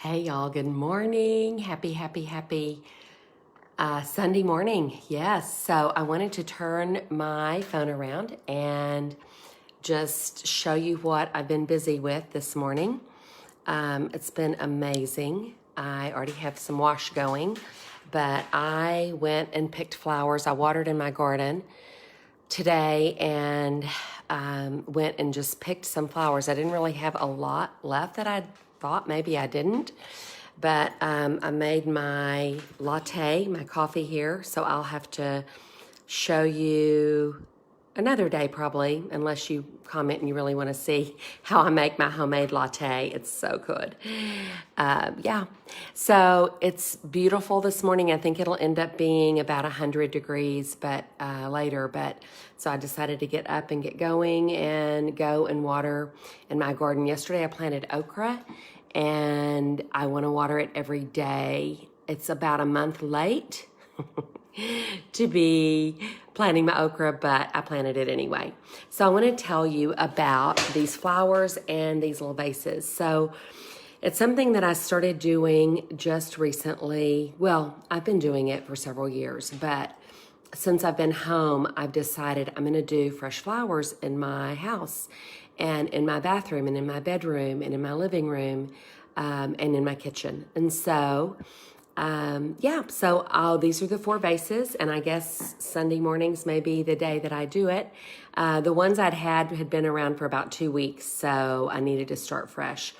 Hey y'all, good morning. Happy Sunday morning. Yes, so I wanted to turn my phone around and just show you what I've been busy with this morning. It's been amazing. I already have some wash going, but I went and picked flowers. I watered in my garden today and went and just picked some flowers. I didn't really have a lot left that I thought maybe I didn't, but I made my latte, my coffee here, so I'll have to show you another day probably, unless you comment and you really want to see how I make my homemade latte. It's so good. Yeah, so it's beautiful this morning. I think it'll end up being about 100 degrees but later, but so I decided to get up and get going and go and water in my garden. Yesterday I planted okra and I want to water it every day. It's about a month late to be planting my okra, but I planted it anyway. So I want to tell you about these flowers and these little vases. So it's something that I started doing just recently. Well, I've been doing it for several years, but since I've been home, I've decided I'm going to do fresh flowers in my house and in my bathroom and in my bedroom and in my living room and in my kitchen. And so these are the 4 vases, and I guess Sunday mornings may be the day that I do it. The ones I'd had been around for about 2 weeks, so I needed to start fresh.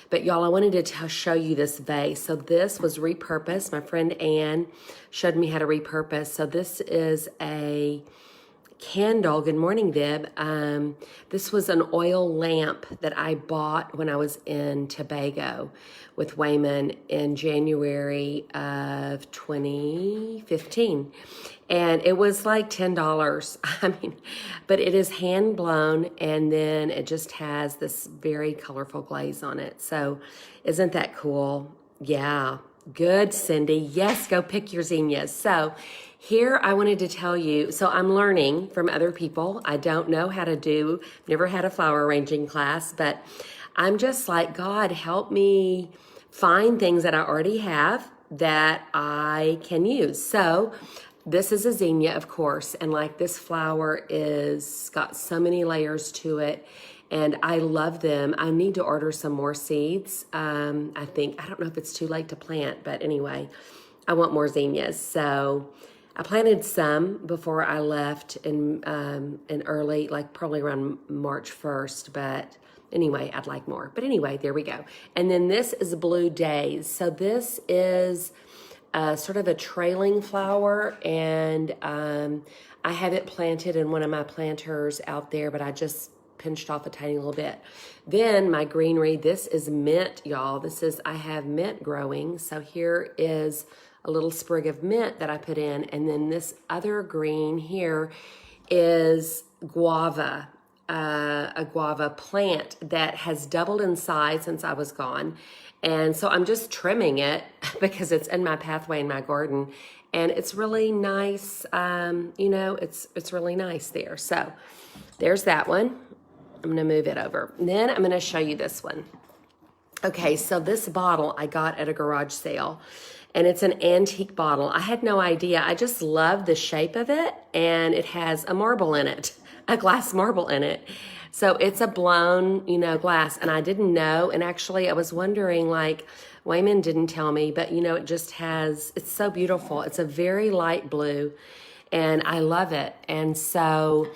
But y'all, I wanted to show you this vase. So this was repurposed. My friend Ann showed me how to repurpose. So this is a candle. Good morning, Vib. This was an oil lamp that I bought when I was in Tobago with Wayman in January of 2015. And it was like $10. But it is hand blown, and then it just has this very colorful glaze on it. So isn't that cool? Yeah. Good, Cindy. Yes, go pick your zinnias. So here I wanted to tell you, so I'm learning from other people. I don't know how to do, never had a flower arranging class, but I'm just like, God, help me find things that I already have that I can use. So this is a zinnia, of course, and like this flower is got so many layers to it, and I love them. I need to order some more seeds. I don't know if it's too late to plant, but anyway, I want more zinnias. So I planted some before I left in early, like probably around March 1st, but anyway, I'd like more. But anyway, there we go. And then this is Blue Days. So this is sort of a trailing flower, and I have it planted in one of my planters out there, but I just pinched off a tiny little bit. Then my greenery, this is mint, y'all. I have mint growing. So here is a little sprig of mint that I put in. And then this other green here is guava, a guava plant that has doubled in size since I was gone. And so I'm just trimming it because it's in my pathway in my garden. And it's really nice. It's really nice there. So there's that one. I'm going to move it over. Then I'm going to show you this one. Okay, so this bottle I got at a garage sale, and it's an antique bottle. I had no idea. I just love the shape of it, and it has a marble in it, a glass marble in it. So it's a blown, glass, and I didn't know. And actually, I was wondering, like, Wayman didn't tell me, but, it's so beautiful. It's a very light blue, and I love it. And so,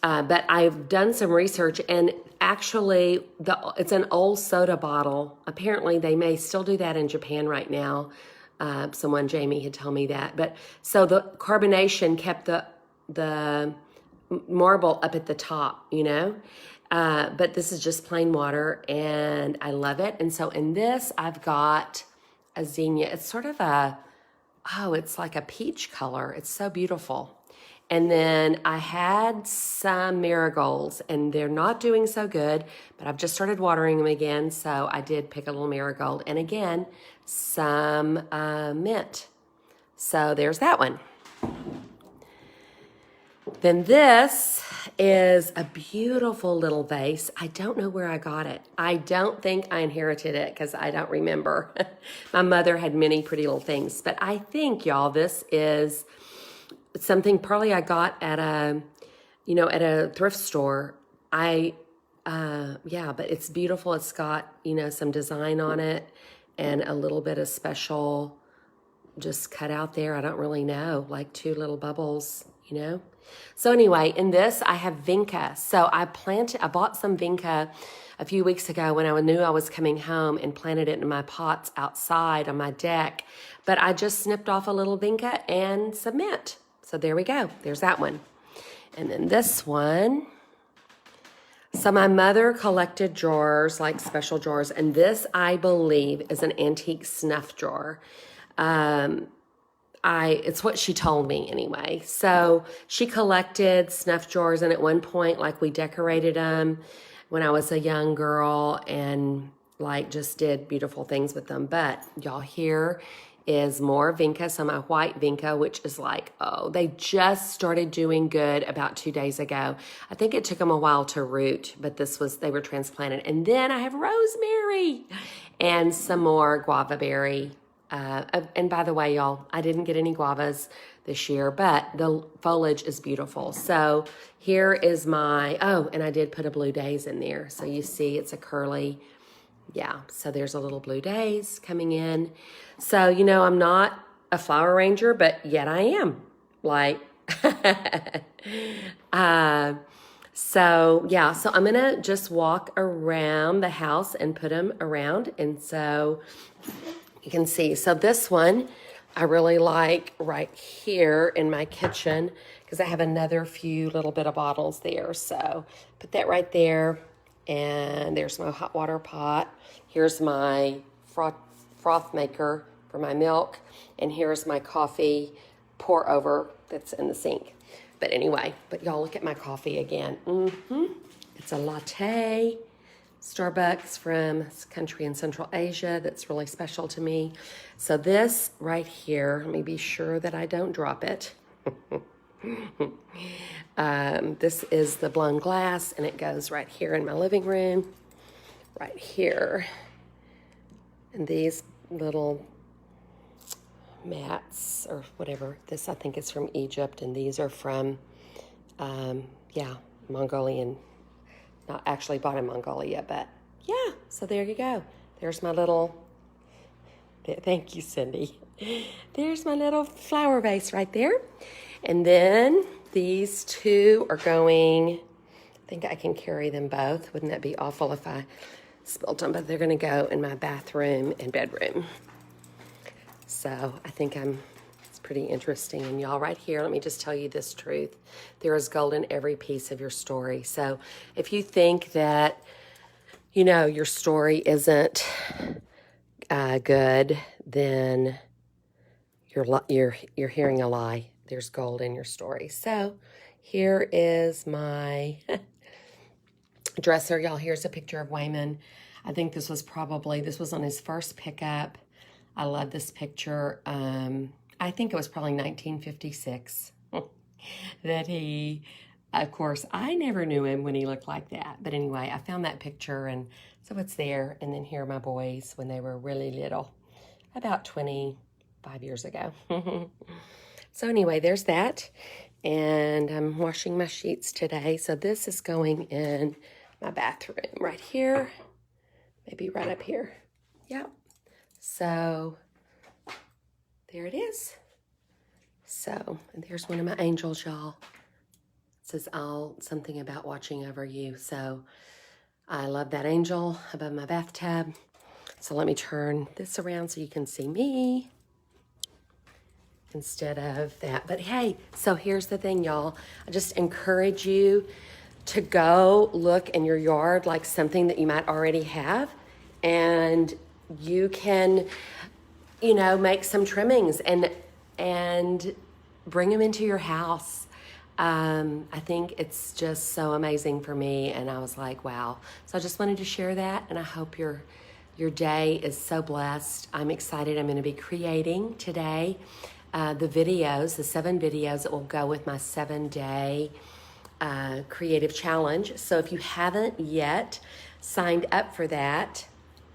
but I've done some research, and actually, it's an old soda bottle. Apparently, they may still do that in Japan right now. Jamie had told me that. But so the carbonation kept the marble up at the top, but this is just plain water, and I love it. And so in this, I've got a zinnia. It's sort of it's like a peach color. It's so beautiful. And then I had some marigolds, and they're not doing so good, but I've just started watering them again. So I did pick a little marigold, and again, some mint. So there's that one. Then this is a beautiful little vase. I don't know where I got it. I don't think I inherited it because I don't remember. My mother had many pretty little things, but I think, y'all, this is something probably I got at a thrift store. Yeah, but it's beautiful. It's got, some design on it and a little bit of special just cut out there. I don't really know, like 2 little bubbles, So anyway, in this, I have vinca. So I bought some vinca a few weeks ago when I knew I was coming home and planted it in my pots outside on my deck. But I just snipped off a little vinca and some mint. So there we go. There's that one. And then this one. So my mother collected drawers, like special drawers. And this, I believe, is an antique snuff drawer. It's what she told me anyway. So she collected snuff drawers, and at one point, like, we decorated them when I was a young girl and like just did beautiful things with them. But y'all, here is more vinca. So my white vinca, which is like, they just started doing good about 2 days ago. I think it took them a while to root, but they were transplanted. And then I have rosemary and some more guava berry. And by the way, y'all, I didn't get any guavas this year, but the foliage is beautiful. So here is and I did put a blue days in there. So you see it's a curly, so there's a little blue days coming in. So, I'm not a flower arranger, but yet I am. Like, so I'm going to just walk around the house and put them around. And so you can see. So this one I really like right here in my kitchen because I have another few little bit of bottles there. So put that right there. And there's my hot water pot. Here's my froth maker for my milk. And here's my coffee pour over that's in the sink. But anyway, y'all look at my coffee again. It's a latte. Starbucks from country in Central Asia that's really special to me. So this right here, let me be sure that I don't drop it. This is the blown glass, and it goes right here in my living room, right here. And these little mats or whatever, this I think is from Egypt, and these are from, Mongolian. Not actually bought in Mongolia, but yeah, so there you go. There's my little, thank you, Cindy. There's my little flower vase right there. And then these two are going, I think I can carry them both. Wouldn't that be awful if I spilled them? But they're going to go in my bathroom and bedroom. So I think it's pretty interesting. And y'all, right here, let me just tell you this truth. There is gold in every piece of your story. So if you think that, your story isn't good, then you're hearing a lie. There's gold in your story. So here is my dresser. Y'all, here's a picture of Wayman. I think this was on his first pickup. I love this picture. I think it was probably 1956 that of course, I never knew him when he looked like that. But anyway, I found that picture, and so it's there. And then here are my boys when they were really little, about 25 years ago. So anyway, there's that. And I'm washing my sheets today. So this is going in my bathroom right here, maybe right up here. Yep. So there it is. So, and there's one of my angels, y'all. It says something about watching over you. So I love that angel above my bathtub. So let me turn this around so you can see me instead of that. But hey, so here's the thing, y'all. I just encourage you to go look in your yard, like something that you might already have, and you can, make some trimmings and bring them into your house. I think it's just so amazing for me, and I was like, wow. So I just wanted to share that, and I hope your day is so blessed. I'm excited. I'm going to be creating today the videos, the 7 videos that will go with my 7-day creative challenge. So if you haven't yet signed up for that,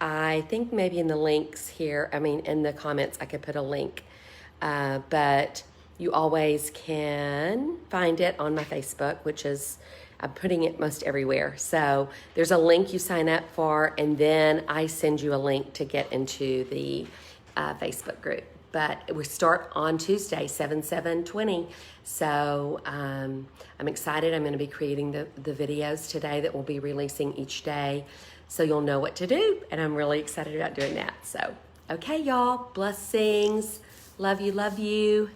I think maybe in the links here, in the comments, I could put a link. But you always can find it on my Facebook, which is, I'm putting it most everywhere. So there's a link you sign up for, and then I send you a link to get into the Facebook group. But we start on Tuesday, 7/7/20. So I'm excited. I'm going to be creating the videos today that we'll be releasing each day. So you'll know what to do. And I'm really excited about doing that. So, okay, y'all. Blessings. Love you, love you.